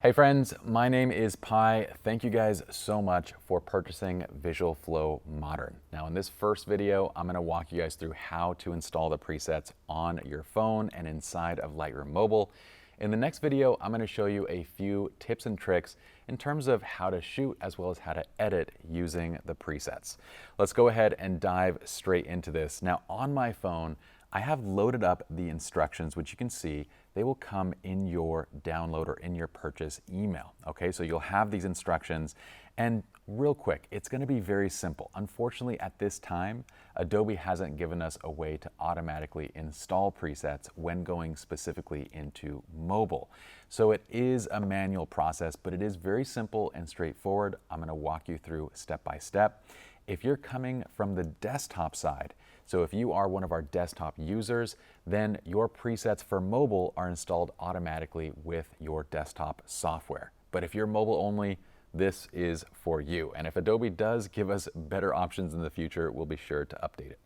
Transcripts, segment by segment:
Hey friends, my name is Pi. Thank you guys so much for purchasing Visual Flow Modern. Now in this first video, I'm gonna walk you guys through how to install the presets on your phone and inside of Lightroom Mobile. In the next video, I'm gonna show you a few tips and tricks in terms of how to shoot as well as how to edit using the presets. Let's go ahead and dive straight into this. Now on my phone, I have loaded up the instructions, which you can see they will come in your download or in your purchase email. Okay, so you'll have these instructions, and real quick, it's going to be very simple. Unfortunately, at this time, Adobe hasn't given us a way to automatically install presets when going specifically into mobile. So it is a manual process, but it is very simple and straightforward. I'm going to walk you through step by step. If you're coming from the desktop side, so if you are one of our desktop users, then your presets for mobile are installed automatically with your desktop software. But if you're mobile only, this is for you. And if Adobe does give us better options in the future, we'll be sure to update it.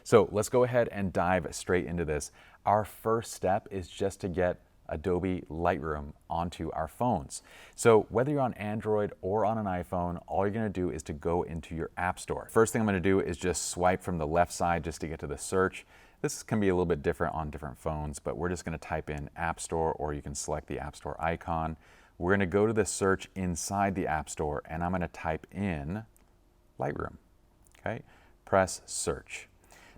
So let's go ahead and dive straight into this. Our first step is just to get Adobe Lightroom onto our phones. So whether you're on Android or on an iPhone, all you're gonna do is to go into your App Store. First thing I'm gonna do is just swipe from the left side just to get to the search. This can be a little bit different on different phones, but we're just gonna type in App Store, or you can select the App Store icon. We're gonna go to the search inside the App Store, and I'm gonna type in Lightroom, okay? Press search.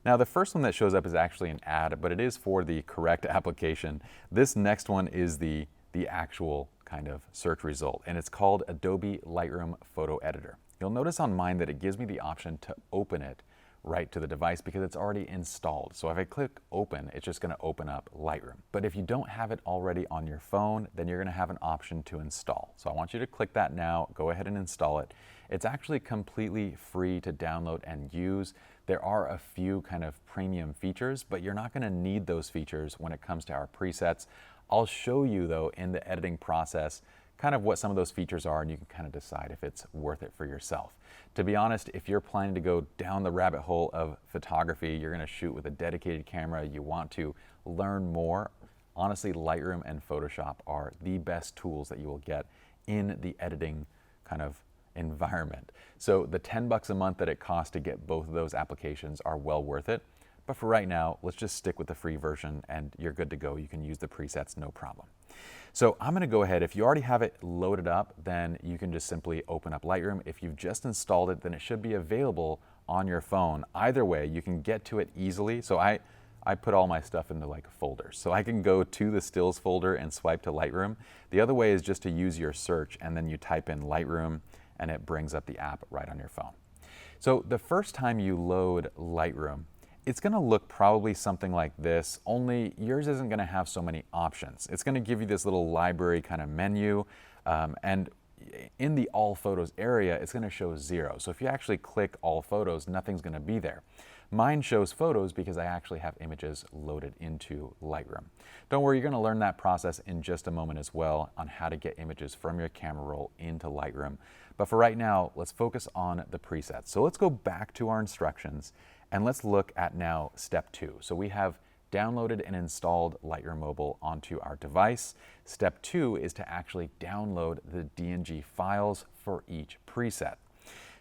Now the first one that shows up is actually an ad, but it is for the correct application. This next one is the actual kind of search result, and it's called Adobe Lightroom Photo Editor. You'll notice on mine that it gives me the option to open it right to the device because it's already installed. So if I click open, it's just gonna open up Lightroom. But if you don't have it already on your phone, then you're gonna have an option to install. So I want you to click that now, go ahead and install it. It's actually completely free to download and use. There are a few kind of premium features, but you're not gonna need those features when it comes to our presets. I'll show you though in the editing process kind of what some of those features are, and you can kind of decide if it's worth it for yourself. To be honest, if you're planning to go down the rabbit hole of photography, you're gonna shoot with a dedicated camera, you want to learn more, honestly, Lightroom and Photoshop are the best tools that you will get in the editing kind of environment. So the 10 bucks a month that it costs to get both of those applications are well worth it. But for right now, let's just stick with the free version and you're good to go. You can use the presets, no problem. So I'm gonna go ahead, if you already have it loaded up, then you can just simply open up Lightroom. If you've just installed it, then it should be available on your phone. Either way, you can get to it easily. So I put all my stuff into like folders. So I can go to the stills folder and swipe to Lightroom. The other way is just to use your search and then you type in Lightroom and it brings up the app right on your phone. So the first time you load Lightroom, it's gonna look probably something like this, only yours isn't gonna have so many options. It's gonna give you this little library kind of menu, and in the all photos area, it's gonna show 0. So if you actually click all photos, nothing's gonna be there. Mine shows photos because I actually have images loaded into Lightroom. Don't worry, you're gonna learn that process in just a moment as well on how to get images from your camera roll into Lightroom. But for right now, let's focus on the presets. So let's go back to our instructions and let's look at now step 2. So we have downloaded and installed Lightroom Mobile onto our device. Step 2 is to actually download the DNG files for each preset.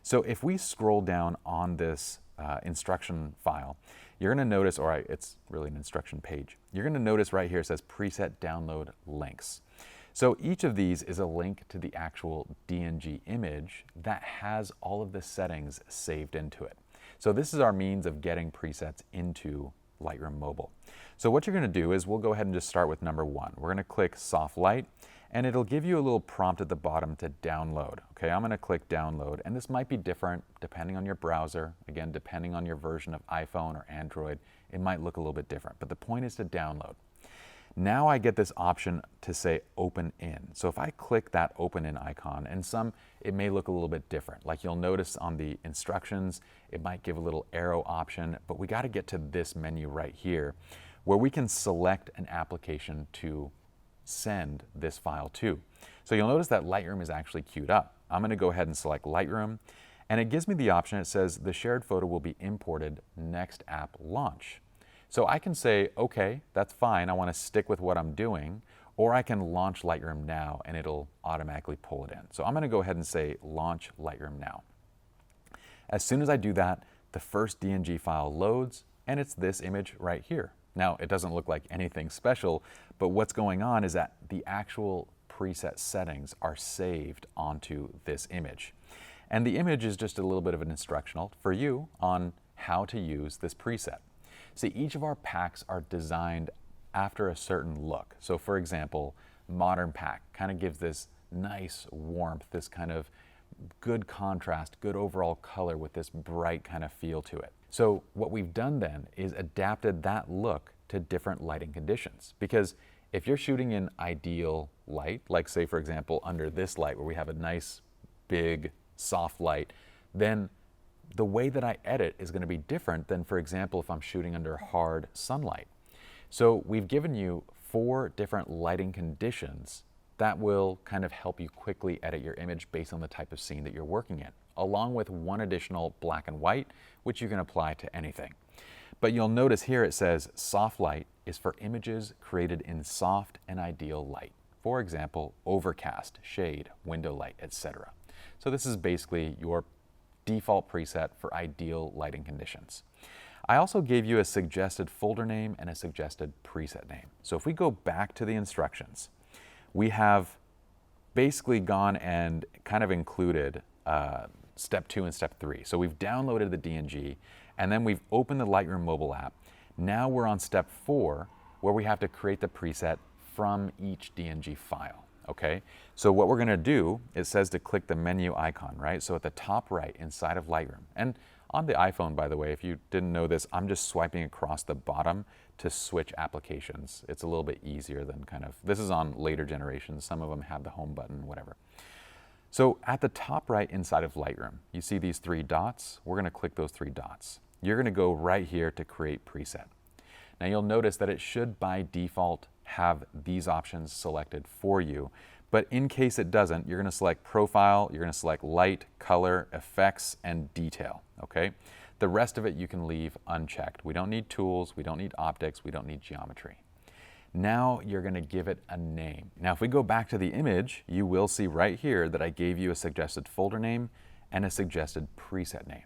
So if we scroll down on this instruction file, you're gonna notice, or it's really an instruction page, you're gonna notice right here it says preset download links. So each of these is a link to the actual DNG image that has all of the settings saved into it. So this is our means of getting presets into Lightroom Mobile. So what you're gonna do is we'll go ahead and just start with number 1. We're gonna click Soft Light, and it'll give you a little prompt at the bottom to download. Okay, I'm gonna click download, and this might be different depending on your browser. Again, depending on your version of iPhone or Android, it might look a little bit different, but the point is to download. Now I get this option to say open in. So if I click that open in icon, and it may look a little bit different. Like you'll notice on the instructions, it might give a little arrow option, but we gotta get to this menu right here where we can select an application to send this file to. So you'll notice that Lightroom is actually queued up. I'm gonna go ahead and select Lightroom, and it gives me the option, it says the shared photo will be imported next app launch. So I can say, okay, that's fine, I wanna stick with what I'm doing, or I can launch Lightroom now and it'll automatically pull it in. So I'm gonna go ahead and say launch Lightroom now. As soon as I do that, the first DNG file loads, and it's this image right here. Now, it doesn't look like anything special, but what's going on is that the actual preset settings are saved onto this image. And the image is just a little bit of an instructional for you on how to use this preset. See, each of our packs are designed after a certain look. So for example, modern pack kind of gives this nice warmth, this kind of good contrast, good overall color with this bright kind of feel to it. So what we've done then is adapted that look to different lighting conditions. Because if you're shooting in ideal light, like say for example under this light where we have a nice big soft light, then the way that I edit is going to be different than, for example, if I'm shooting under hard sunlight. So we've given you 4 different lighting conditions that will kind of help you quickly edit your image based on the type of scene that you're working in, along with 1 additional black and white, which you can apply to anything. But you'll notice here it says soft light is for images created in soft and ideal light. For example, overcast, shade, window light, etc. So this is basically your default preset for ideal lighting conditions. I also gave you a suggested folder name and a suggested preset name. So if we go back to the instructions, we have basically gone and kind of included step 2 and step 3. So we've downloaded the DNG and then we've opened the Lightroom mobile app. Now we're on step 4 where we have to create the preset from each DNG file. Okay, so what we're gonna do, it says to click the menu icon, right? So at the top right inside of Lightroom, and on the iPhone, by the way, if you didn't know this, I'm just swiping across the bottom to switch applications. It's a little bit easier than kind of, this is on later generations, some of them have the home button, whatever. So at the top right inside of Lightroom, you see these 3 dots, we're gonna click those 3 dots. You're gonna go right here to create preset. Now you'll notice that it should by default have these options selected for you, but in case it doesn't, you're going to select profile, you're going to select light, color, effects, and detail, okay? The rest of it you can leave unchecked. We don't need tools, we don't need optics, we don't need geometry. Now you're going to give it a name. Now if we go back to the image, you will see right here that I gave you a suggested folder name and a suggested preset name.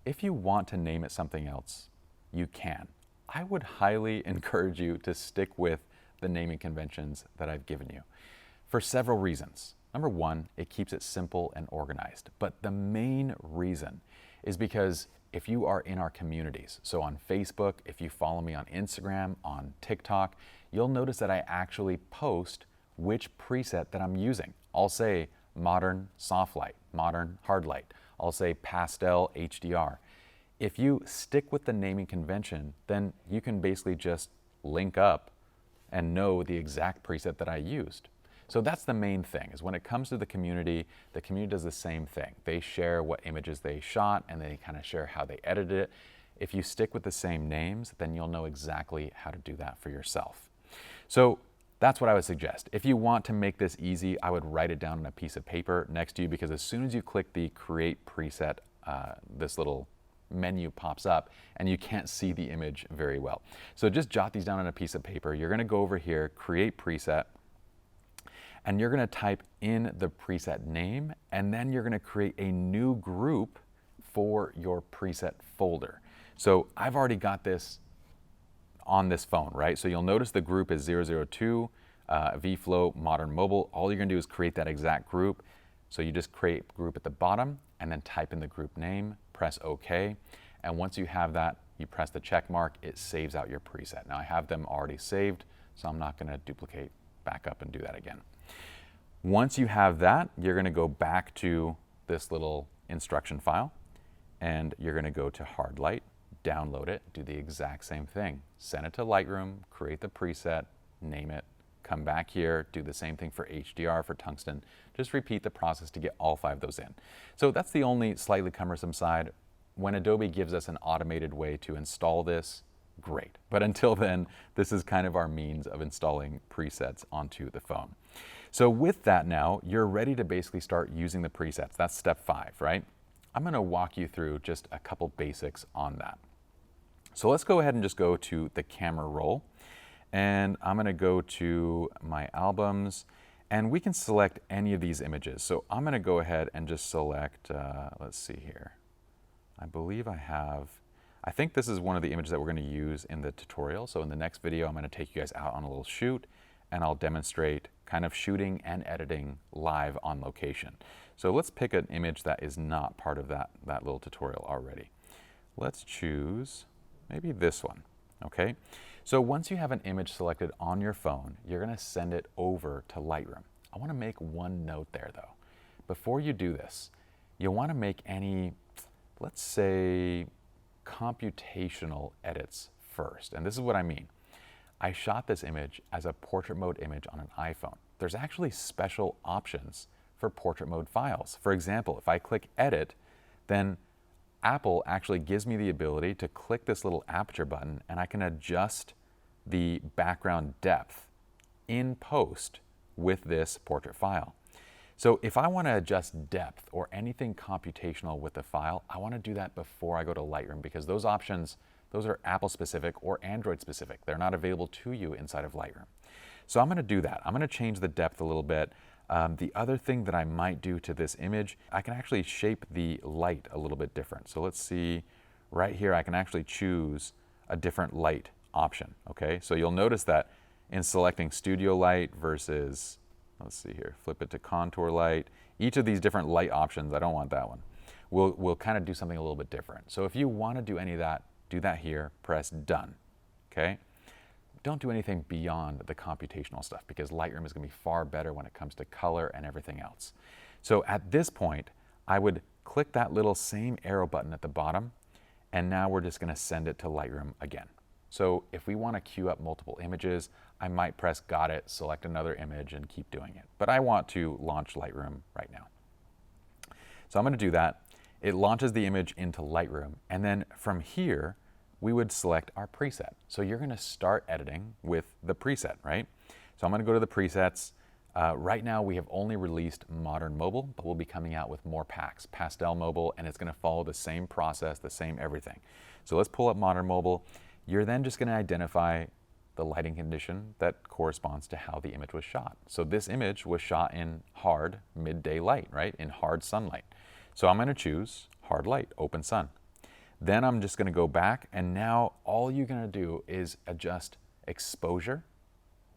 If you want to name it something else, you can. I would highly encourage you to stick with the naming conventions that I've given you for several reasons. Number 1, it keeps it simple and organized. But the main reason is because if you are in our communities, so on Facebook, if you follow me on Instagram, on TikTok, you'll notice that I actually post which preset that I'm using. I'll say modern soft light, modern hard light. I'll say pastel HDR. If you stick with the naming convention, then you can basically just link up and know the exact preset that I used. So that's the main thing, is when it comes to the community does the same thing. They share what images they shot and they kind of share how they edited it. If you stick with the same names, then you'll know exactly how to do that for yourself. So that's what I would suggest. If you want to make this easy, I would write it down on a piece of paper next to you, because as soon as you click the create preset, this little menu pops up and you can't see the image very well. So just jot these down on a piece of paper. You're gonna go over here, create preset, and you're gonna type in the preset name, and then you're gonna create a new group for your preset folder. So I've already got this on this phone, right? So you'll notice the group is 002, VFlow Modern Mobile. All you're gonna do is create that exact group. So you just create group at the bottom and then type in the group name, press OK. And once you have that, you press the check mark, it saves out your preset. Now I have them already saved, so I'm not gonna duplicate back up and do that again. Once you have that, you're gonna go back to this little instruction file and you're gonna go to hard light, download it, do the exact same thing. Send it to Lightroom, create the preset, name it, come back here, do the same thing for HDR, for tungsten. Just repeat the process to get all 5 of those in. So that's the only slightly cumbersome side. When Adobe gives us an automated way to install this, great. But until then, this is kind of our means of installing presets onto the phone. So with that now, you're ready to basically start using the presets. That's step 5, right? I'm gonna walk you through just a couple basics on that. So let's go ahead and just go to the camera roll. and I'm gonna go to my albums, and we can select any of these images. So I'm gonna go ahead and just select, let's see here. I believe I think this is one of the images that we're gonna use in the tutorial. So in the next video, I'm gonna take you guys out on a little shoot, and I'll demonstrate kind of shooting and editing live on location. So let's pick an image that is not part of that little tutorial already. Let's choose maybe this one, okay? So once you have an image selected on your phone, you're gonna send it over to Lightroom. I wanna make one note there though. Before you do this, you'll wanna make any, let's say, computational edits first. And this is what I mean. I shot this image as a portrait mode image on an iPhone. There's actually special options for portrait mode files. For example, if I click edit, then Apple actually gives me the ability to click this little aperture button, and I can adjust the background depth in post with this portrait file. So if I want to adjust depth or anything computational with the file, I want to do that before I go to Lightroom, because those options, those are Apple specific or Android specific. They're not available to you inside of Lightroom. So I'm going to do that. I'm going to change the depth a little bit. The other thing that I might do to this image, I can actually shape the light a little bit different. So let's see, right here I can actually choose a different light option, okay? So you'll notice that in selecting studio light versus, let's see here, flip it to contour light, each of these different light options, I don't want that one, we'll kind of do something a little bit different. So if you want to do any of that, do that here, press done, okay? Don't do anything beyond the computational stuff, because Lightroom is going to be far better when it comes to color and everything else. So at this point, I would click that little same arrow button at the bottom, and now we're just going to send it to Lightroom again. So if we want to queue up multiple images, I might press got it, select another image, and keep doing it. But I want to launch Lightroom right now. So I'm going to do that. It launches the image into Lightroom, and then from here, we would select our preset. So you're gonna start editing with the preset, right? So I'm gonna go to the presets. Right now we have only released Modern Mobile, but we'll be coming out with more packs, Pastel Mobile, and it's gonna follow the same process, the same everything. So let's pull up Modern Mobile. You're then just gonna identify the lighting condition that corresponds to how the image was shot. So this image was shot in hard midday light, right? In hard sunlight. So I'm gonna choose hard light, open sun. Then I'm just gonna go back, and now all you're gonna do is adjust exposure,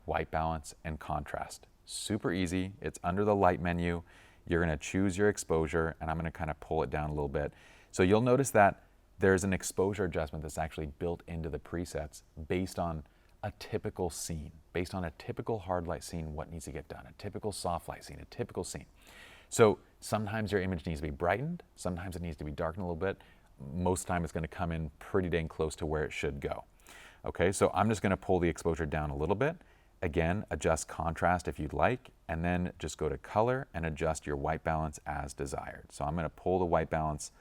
white balance, and contrast. Super easy, it's under the light menu. You're gonna choose your exposure, and I'm gonna kind of pull it down a little bit. So you'll notice that there's an exposure adjustment that's actually built into the presets based on a typical scene, based on a typical hard light scene, what needs to get done, a typical soft light scene, a typical scene. So sometimes your image needs to be brightened, sometimes it needs to be darkened a little bit. Most of the time it's going to come in pretty dang close to where it should go. Okay, so I'm just going to pull the exposure down a little bit. Again, adjust contrast if you'd like, and then just go to color and adjust your white balance as desired. So I'm going to pull the white balance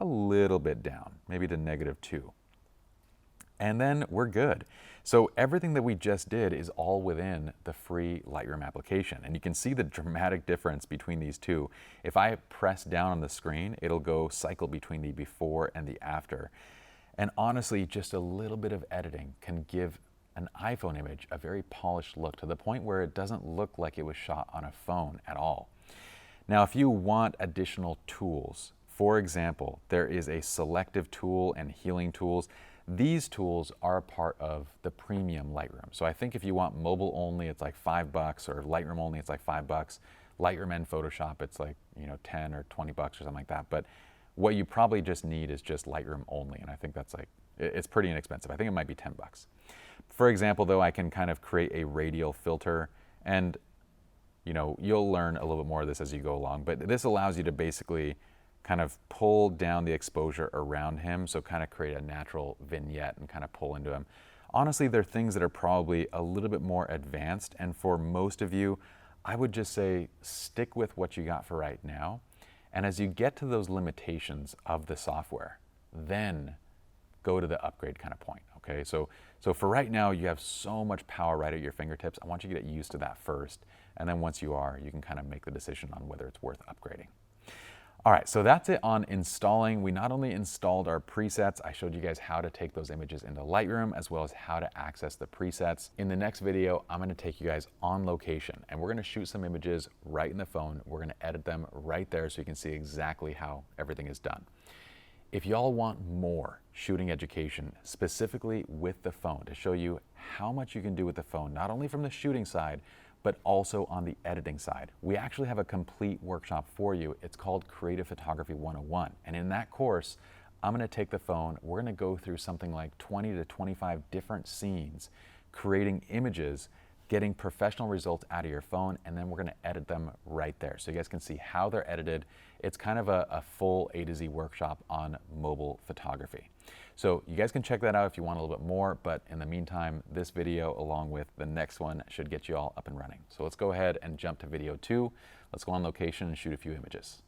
a little bit down, maybe to -2. And then we're good. So everything that we just did is all within the free Lightroom application. And you can see the dramatic difference between these two. If I press down on the screen, it'll go cycle between the before and the after. And honestly, just a little bit of editing can give an iPhone image a very polished look, to the point where it doesn't look like it was shot on a phone at all. Now, if you want additional tools, for example, there is a selective tool and healing tools. These tools are a part of the premium Lightroom. So I think if you want mobile only, it's like $5, or Lightroom only, it's like $5. Lightroom and Photoshop, it's like, 10 or 20 bucks or something like that. But what you probably just need is just Lightroom only. And I think that's like, it's pretty inexpensive. I think it might be 10 bucks. For example, though, I can kind of create a radial filter, and you'll learn a little bit more of this as you go along. But this allows you to basically kind of pull down the exposure around him, so kind of create a natural vignette and kind of pull into him. Honestly, they're things that are probably a little bit more advanced, and for most of you, I would just say stick with what you got for right now. And as you get to those limitations of the software, then go to the upgrade kind of point, okay? So for right now, you have so much power right at your fingertips. I want you to get used to that first, and then once you are, you can kind of make the decision on whether it's worth upgrading. All right, so that's it on installing. We not only installed our presets, I showed you guys how to take those images into Lightroom as well as how to access the presets. In the next video, I'm gonna take you guys on location and we're gonna shoot some images right in the phone. We're gonna edit them right there so you can see exactly how everything is done. If y'all want more shooting education, specifically with the phone, to show you how much you can do with the phone, not only from the shooting side, but also on the editing side, we actually have a complete workshop for you. It's called Creative Photography 101. And in that course, I'm gonna take the phone, we're gonna go through something like 20 to 25 different scenes, creating images, getting professional results out of your phone, and then we're gonna edit them right there. So you guys can see how they're edited. It's kind of a full A to Z workshop on mobile photography. So you guys can check that out if you want a little bit more, but in the meantime, this video along with the next one should get you all up and running. So let's go ahead and jump to video 2. Let's go on location and shoot a few images.